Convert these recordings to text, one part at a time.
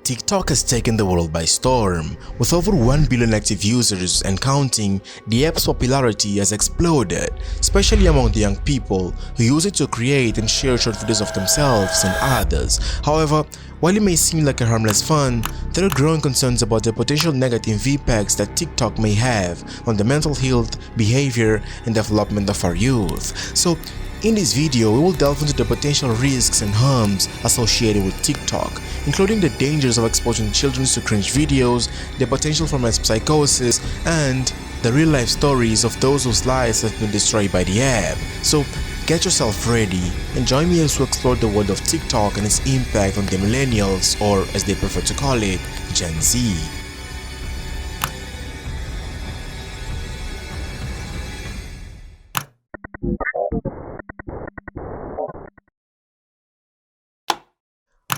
TikTok has taken the world by storm. With over 1 billion active users and counting, the app's popularity has exploded, especially among the young people who use it to create and share short videos of themselves and others. However, while it may seem like a harmless fun, there are growing concerns about the potential negative impacts that TikTok may have on the mental health, behavior, and development of our youth. So, in this video, we will delve into the potential risks and harms associated with TikTok, including the dangers of exposing children to cringe videos, the potential for mass psychosis, and the real-life stories of those whose lives have been destroyed by the app. So, get yourself ready and join me as we explore the world of TikTok and its impact on the millennials, or as they prefer to call it, Gen Z.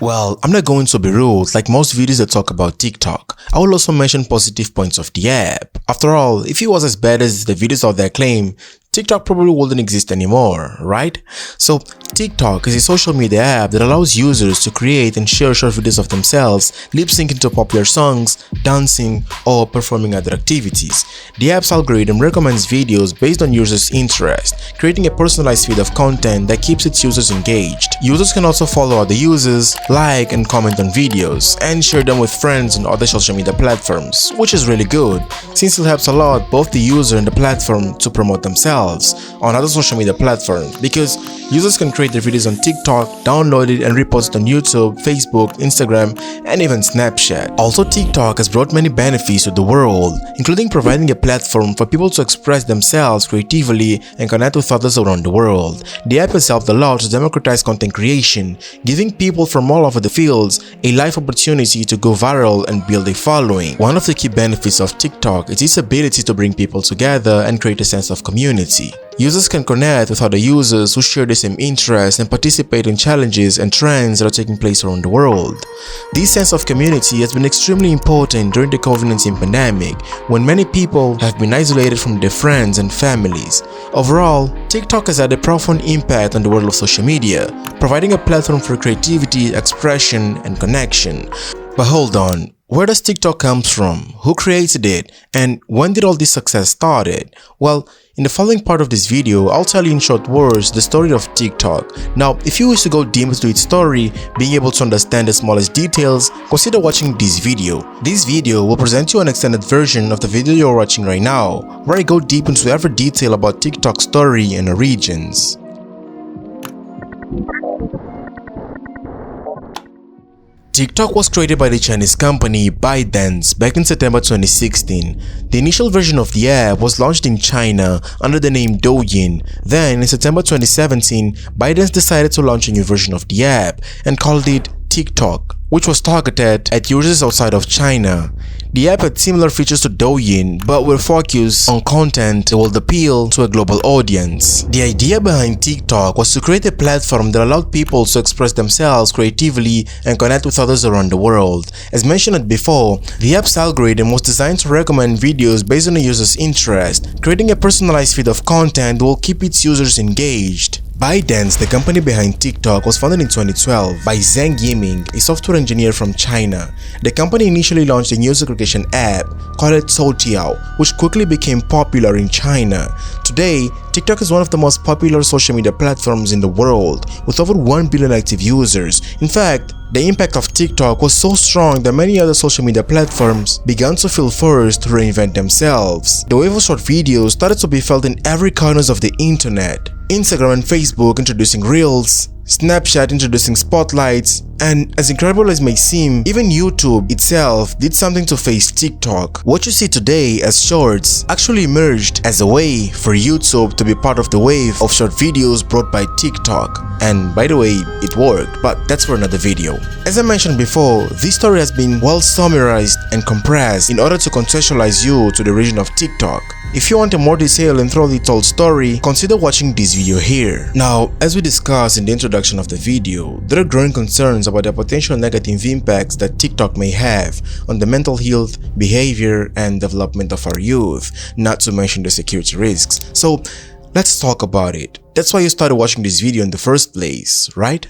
Well, I'm not going to be rude like most videos that talk about TikTok. I will also mention positive points of the app. After all, if it was as bad as the videos out there claim, TikTok probably wouldn't exist anymore, right? So, TikTok is a social media app that allows users to create and share short videos of themselves, lip-syncing to popular songs, dancing, or performing other activities. The app's algorithm recommends videos based on users' interest, creating a personalized feed of content that keeps its users engaged. Users can also follow other users, like and comment on videos, and share them with friends on other social media platforms, which is really good, since it helps a lot both the user and the platform to promote themselves on other social media platforms, because users can create their videos on TikTok, download it and repost it on YouTube, Facebook, Instagram, and even Snapchat. Also, TikTok has brought many benefits to the world, including providing a platform for people to express themselves creatively and connect with others around the world. The app has helped a lot to democratize content creation, giving people from all over the fields a live opportunity to go viral and build a following. One of the key benefits of TikTok is its ability to bring people together and create a sense of community. Users can connect with other users who share the same interests and participate in challenges and trends that are taking place around the world. This sense of community has been extremely important during the COVID-19 pandemic, when many people have been isolated from their friends and families. Overall, TikTok has had a profound impact on the world of social media, providing a platform for creativity, expression, and connection. But hold on. Where does TikTok come from? Who created it? And when did all this success started? Well, in the following part of this video, I'll tell you in short words the story of TikTok. Now, if you wish to go deep into its story, being able to understand the smallest details, consider watching this video. This video will present you an extended version of the video you're watching right now, where I go deep into every detail about TikTok's story and origins. TikTok was created by the Chinese company ByteDance back in September 2016. The initial version of the app was launched in China under the name Douyin. Then, in September 2017, ByteDance decided to launch a new version of the app and called it TikTok, which was targeted at users outside of China. The app had similar features to Douyin, but with focus on content that would appeal to a global audience. The idea behind TikTok was to create a platform that allowed people to express themselves creatively and connect with others around the world. As mentioned before, the app's algorithm was designed to recommend videos based on a user's interest, creating a personalized feed of content that will keep its users engaged. ByteDance, the company behind TikTok, was founded in 2012 by Zheng Yiming, a software engineer from China. The company initially launched a news aggregation app called Toutiao, which quickly became popular in China. Today, TikTok is one of the most popular social media platforms in the world, with over 1 billion active users. In fact, the impact of TikTok was so strong that many other social media platforms began to feel forced to reinvent themselves. The wave of short videos started to be felt in every corner of the internet. Instagram and Facebook introducing Reels, Snapchat introducing Spotlights, and as incredible as it may seem, even YouTube itself did something to face TikTok. What you see today as Shorts actually emerged as a way for YouTube to be part of the wave of short videos brought by TikTok. And by the way, it worked, but that's for another video. As I mentioned before, this story has been well summarized and compressed in order to contextualize you to the region of TikTok. If you want a more detailed and thoroughly told story, consider watching this video here. Now, as we discussed in the introduction of the video, there are growing concerns about the potential negative impacts that TikTok may have on the mental health, behavior, and development of our youth, not to mention the security risks. So, let's talk about it. That's why you started watching this video in the first place, right?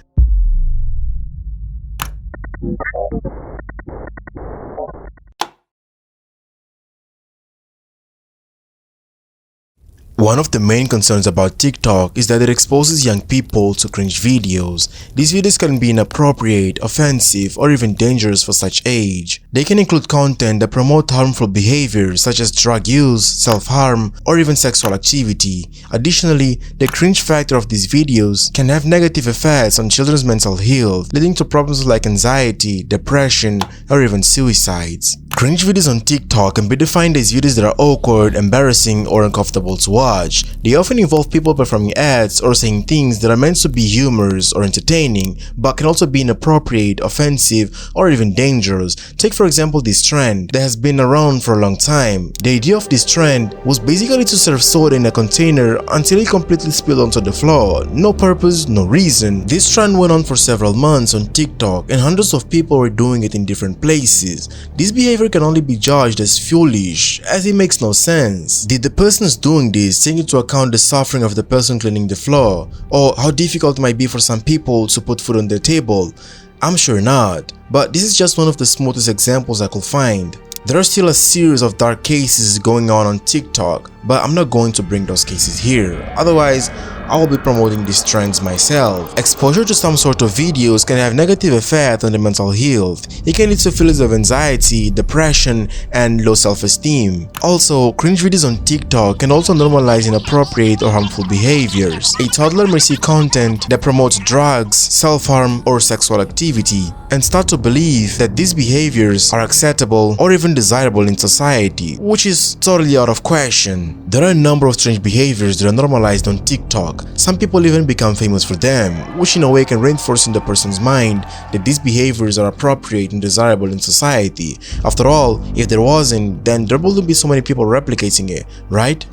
One of the main concerns about TikTok is that it exposes young people to cringe videos. These videos can be inappropriate, offensive, or even dangerous for such age. They can include content that promote harmful behaviors such as drug use, self-harm, or even sexual activity. Additionally, the cringe factor of these videos can have negative effects on children's mental health, leading to problems like anxiety, depression, or even suicides. Cringe videos on TikTok can be defined as videos that are awkward, embarrassing, or uncomfortable to watch. They often involve people performing acts or saying things that are meant to be humorous or entertaining, but can also be inappropriate, offensive, or even dangerous. Take for example this trend that has been around for a long time. The idea of this trend was basically to serve soda in a container until it completely spilled onto the floor. No purpose, no reason. This trend went on for several months on TikTok and hundreds of people were doing it in different places. This behavior can only be judged as foolish, as it makes no sense. Did the persons doing this take into account the suffering of the person cleaning the floor, or how difficult it might be for some people to put food on their table? I'm sure not, but this is just one of the smoothest examples I could find. There are still a series of dark cases going on TikTok, but I'm not going to bring those cases here, otherwise I will be promoting these trends myself. Exposure to some sort of videos can have negative effect on the mental health. It can lead to feelings of anxiety, depression, and low self-esteem. Also, cringe videos on TikTok can also normalize inappropriate or harmful behaviors. A toddler may see content that promotes drugs, self-harm, or sexual activity, and start to believe that these behaviors are acceptable or even desirable in society, which is totally out of question. There are a number of strange behaviors that are normalized on TikTok. Some people even become famous for them, which in a way can reinforce in the person's mind that these behaviors are appropriate and desirable in society. After all, if there wasn't, then there wouldn't be so many people replicating it, right?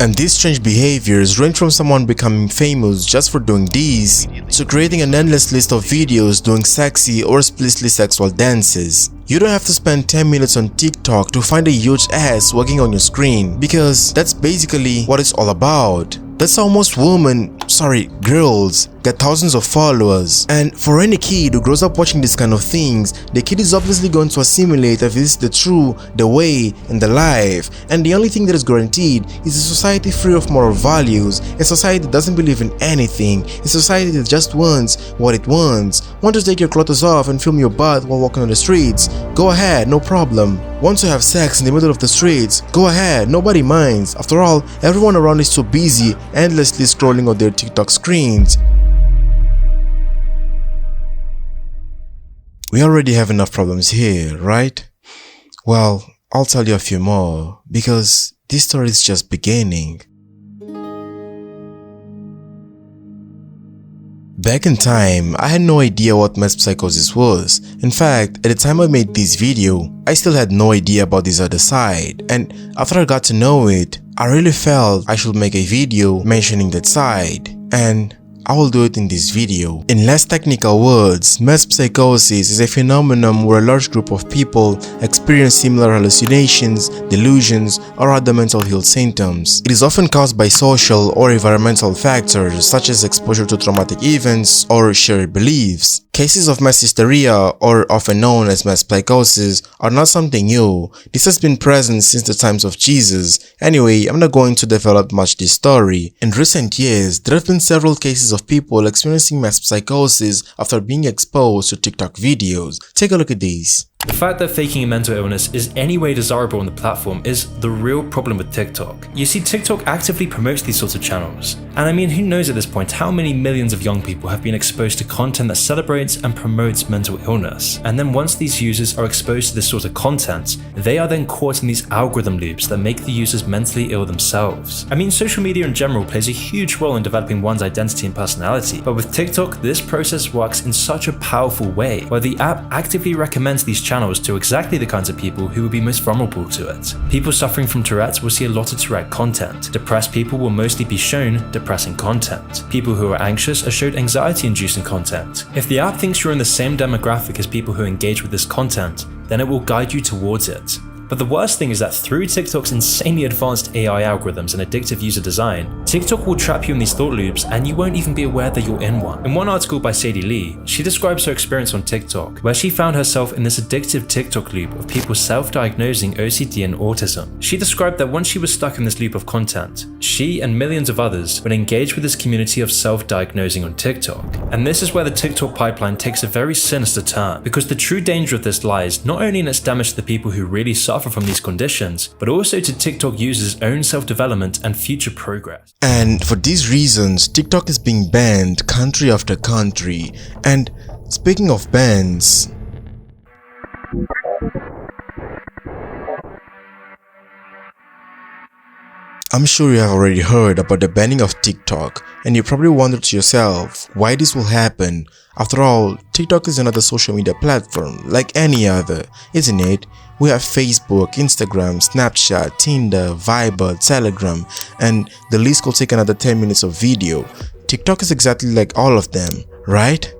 And these strange behaviors range from someone becoming famous just for doing these, to creating an endless list of videos doing sexy or explicitly sexual dances. You don't have to spend 10 minutes on TikTok to find a huge ass walking on your screen, because that's basically what it's all about. That's how most girls get thousands of followers. And for any kid who grows up watching this kind of things, the kid is obviously going to assimilate that this is the true, the way, and the life. And the only thing that is guaranteed is a society free of moral values, a society that doesn't believe in anything, a society that just wants what it wants. Want to take your clothes off and film your butt while walking on the streets? Go ahead, no problem. Want to have sex in the middle of the streets? Go ahead, nobody minds. After all, everyone around is so busy endlessly scrolling on their TikTok screens. We already have enough problems here, right? Well, I'll tell you a few more, because this story is just beginning. Back in time, I had no idea what mass psychosis was. In fact, at the time I made this video, I still had no idea about this other side, and after I got to know it, I really felt I should make a video mentioning that side, and I will do it in this video. In less technical words, mass psychosis is a phenomenon where a large group of people experience similar hallucinations, delusions, or other mental health symptoms. It is often caused by social or environmental factors such as exposure to traumatic events or shared beliefs. Cases of mass hysteria, or often known as mass psychosis, are not something new. This has been present since the times of Jesus. Anyway, I'm not going to develop much this story. In recent years, there have been several cases of people experiencing mass psychosis after being exposed to TikTok videos. Take a look at these. The fact that faking a mental illness is any way desirable on the platform is the real problem with TikTok. You see, TikTok actively promotes these sorts of channels. And I mean, who knows at this point how many millions of young people have been exposed to content that celebrates and promotes mental illness. And then once these users are exposed to this sort of content, they are then caught in these algorithm loops that make the users mentally ill themselves. I mean, social media in general plays a huge role in developing one's identity and personality. But with TikTok, this process works in such a powerful way, where the app actively recommends these channels to exactly the kinds of people who will be most vulnerable to it. People suffering from Tourette's will see a lot of Tourette content. Depressed people will mostly be shown depressing content. People who are anxious are showed anxiety-inducing content. If the app thinks you're in the same demographic as people who engage with this content, then it will guide you towards it. But the worst thing is that through TikTok's insanely advanced AI algorithms and addictive user design, TikTok will trap you in these thought loops and you won't even be aware that you're in one. In one article by Sadie Lee, she describes her experience on TikTok, where she found herself in this addictive TikTok loop of people self-diagnosing OCD and autism. She described that once she was stuck in this loop of content, she and millions of others would engage with this community of self-diagnosing on TikTok. And this is where the TikTok pipeline takes a very sinister turn, because the true danger of this lies not only in its damage to the people who really suffer from these conditions, but also to TikTok users' own self-development and future progress. And for these reasons, TikTok is being banned country after country. And speaking of bans, I'm sure you have already heard about the banning of TikTok, and you probably wondered to yourself why this will happen. After all, TikTok is another social media platform like any other, isn't it? We have Facebook, Instagram, Snapchat, Tinder, Viber, Telegram, and the list could take another 10 minutes of video. TikTok is exactly like all of them, right?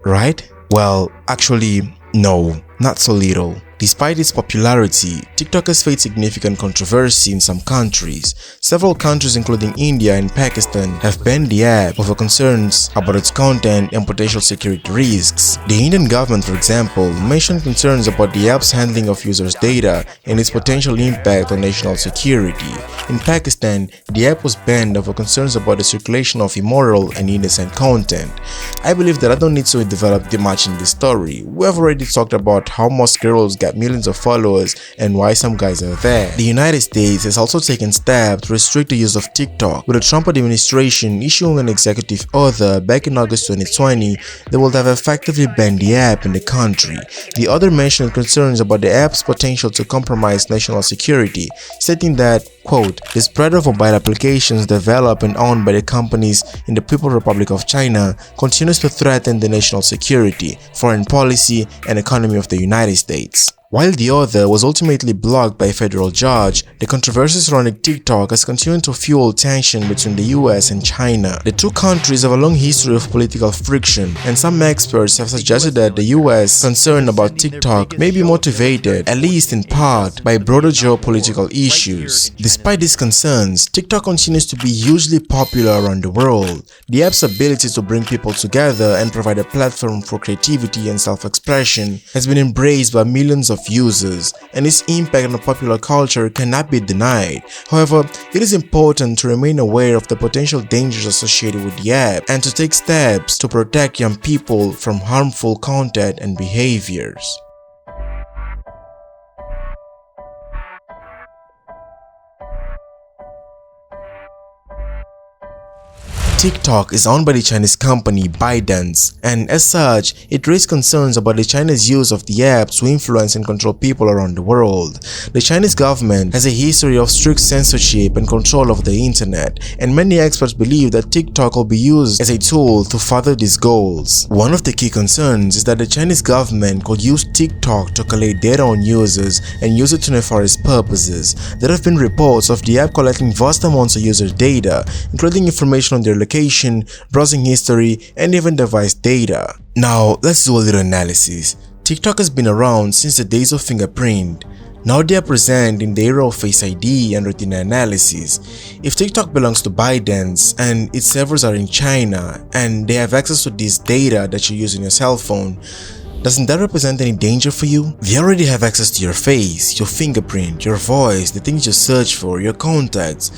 Right? Well, actually, no, not so little. Despite its popularity, TikTok has faced significant controversy in some countries. Several countries including India and Pakistan have banned the app over concerns about its content and potential security risks. The Indian government, for example, mentioned concerns about the app's handling of users' data and its potential impact on national security. In Pakistan, the app was banned over concerns about the circulation of immoral and indecent content. I believe that I don't need to develop much in this story. We have already talked about how most girls get millions of followers and why some guys are there. The United States has also taken steps to restrict the use of TikTok, with the Trump administration issuing an executive order back in August 2020 that would have effectively banned the app in the country. The order mentioned concerns about the app's potential to compromise national security, stating that, quote, "The spread of mobile applications developed and owned by the companies in the People's Republic of China continues to threaten the national security, foreign policy, and economy of the United States." While the order was ultimately blocked by a federal judge, the controversy surrounding TikTok has continued to fuel tension between the US and China. The two countries have a long history of political friction, and some experts have suggested that the US concern about TikTok may be motivated, at least in part, by broader geopolitical issues. Despite these concerns, TikTok continues to be hugely popular around the world. The app's ability to bring people together and provide a platform for creativity and self-expression has been embraced by millions of users, and its impact on popular culture cannot be denied. However, it is important to remain aware of the potential dangers associated with the app and to take steps to protect young people from harmful content and behaviors. TikTok is owned by the Chinese company ByteDance, and as such, it raised concerns about the Chinese use of the app to influence and control people around the world. The Chinese government has a history of strict censorship and control of the internet, and many experts believe that TikTok will be used as a tool to further these goals. One of the key concerns is that the Chinese government could use TikTok to collect data on users and use it to nefarious purposes. There have been reports of the app collecting vast amounts of user data, including information on their location, browsing history, and even device data. Now, let's do a little analysis. TikTok has been around since the days of fingerprint. Now they are present in the era of Face ID and retina analysis. If TikTok belongs to ByteDance and its servers are in China and they have access to this data that you use on your cell phone, doesn't that represent any danger for you? They already have access to your face, your fingerprint, your voice, the things you search for, your contacts.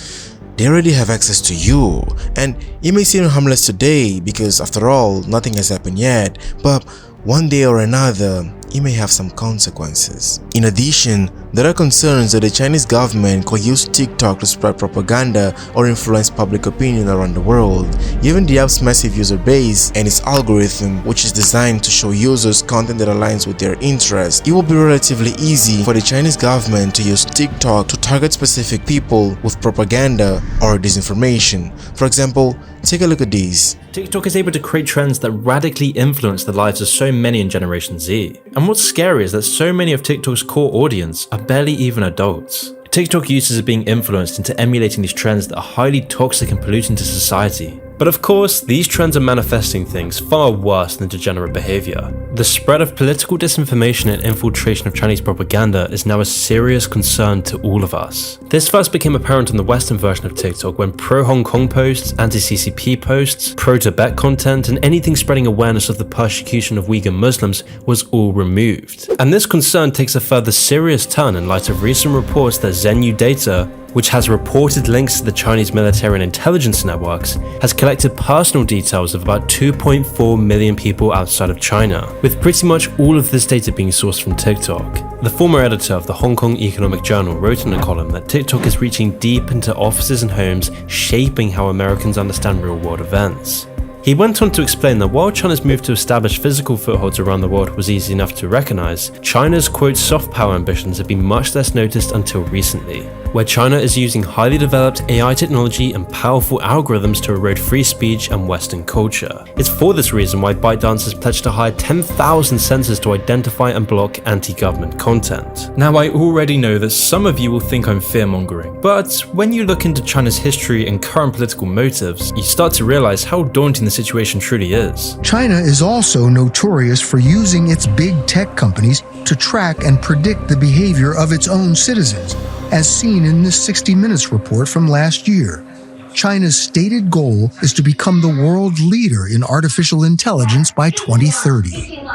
They already have access to you, and it may seem harmless today because after all, nothing has happened yet, but one day or another, it may have some consequences. In addition, there are concerns that the Chinese government could use TikTok to spread propaganda or influence public opinion around the world. Given the app's massive user base and its algorithm, which is designed to show users content that aligns with their interests, it will be relatively easy for the Chinese government to use TikTok to target specific people with propaganda or disinformation. For example, take a look at these. TikTok is able to create trends that radically influence the lives of so many in Generation Z. And what's scary is that so many of TikTok's core audience are barely even adults. TikTok users are being influenced into emulating these trends that are highly toxic and polluting to society. But of course, these trends are manifesting things far worse than degenerate behavior. The spread of political disinformation and infiltration of Chinese propaganda is now a serious concern to all of us. This first became apparent on the Western version of TikTok when pro-Hong Kong posts, anti-CCP posts, pro-Tibet content, and anything spreading awareness of the persecution of Uyghur Muslims was all removed. And this concern takes a further serious turn in light of recent reports that Zhenyu Data, which has reported links to the Chinese military and intelligence networks, has collected personal details of about 2.4 million people outside of China, with pretty much all of this data being sourced from TikTok. The former editor of the Hong Kong Economic Journal wrote in a column that TikTok is reaching deep into offices and homes, shaping how Americans understand real-world events. He went on to explain that while China's move to establish physical footholds around the world was easy enough to recognize, China's quote soft power ambitions have been much less noticed until recently, where China is using highly developed AI technology and powerful algorithms to erode free speech and Western culture. It's for this reason why ByteDance has pledged to hire 10,000 sensors to identify and block anti-government content. Now, I already know that some of you will think I'm fear-mongering, but when you look into China's history and current political motives, you start to realize how daunting the situation truly is. China is also notorious for using its big tech companies to track and predict the behavior of its own citizens, as seen in this 60 Minutes report from last year. China's stated goal is to become the world leader in artificial intelligence by 2030.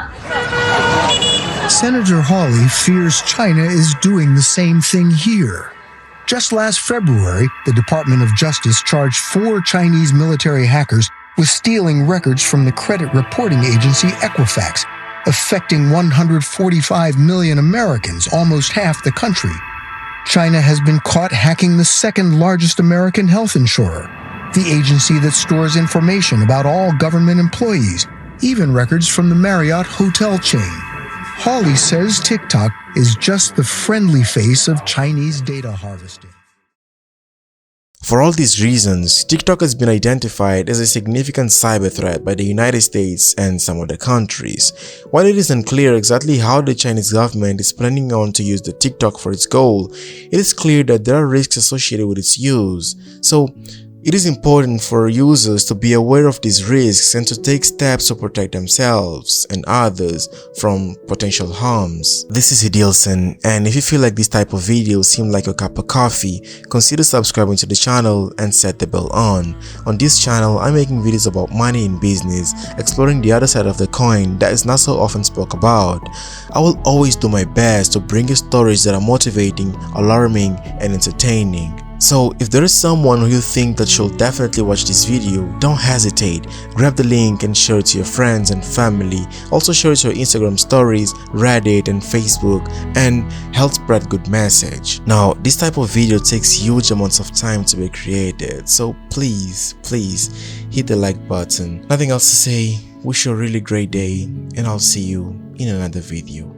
Senator Hawley fears China is doing the same thing here. Just last February, the Department of Justice charged 4 Chinese military hackers with stealing records from the credit reporting agency Equifax, affecting 145 million Americans, almost half the country. China has been caught hacking the second largest American health insurer, the agency that stores information about all government employees, even records from the Marriott hotel chain. Hawley says TikTok is just the friendly face of Chinese data harvesting. For all these reasons, TikTok has been identified as a significant cyber threat by the United States and some other countries. While it is unclear exactly how the Chinese government is planning on to use the TikTok for its goal, it is clear that there are risks associated with its use. So, it is important for users to be aware of these risks and to take steps to protect themselves and others from potential harms. This is Idilson, and if you feel like this type of videos seem like a cup of coffee, consider subscribing to the channel and set the bell on. On this channel, I'm making videos about money in business, exploring the other side of the coin that is not so often spoke about. I will always do my best to bring you stories that are motivating, alarming, and entertaining. So if there is someone who you think that should definitely watch this video, don't hesitate. Grab the link and share it to your friends and family. Also share it to your Instagram stories, Reddit and Facebook, and help spread good message. Now, this type of video takes huge amounts of time to be created, so please hit the like button. Nothing else to say. Wish you a really great day, and I'll see you in another video.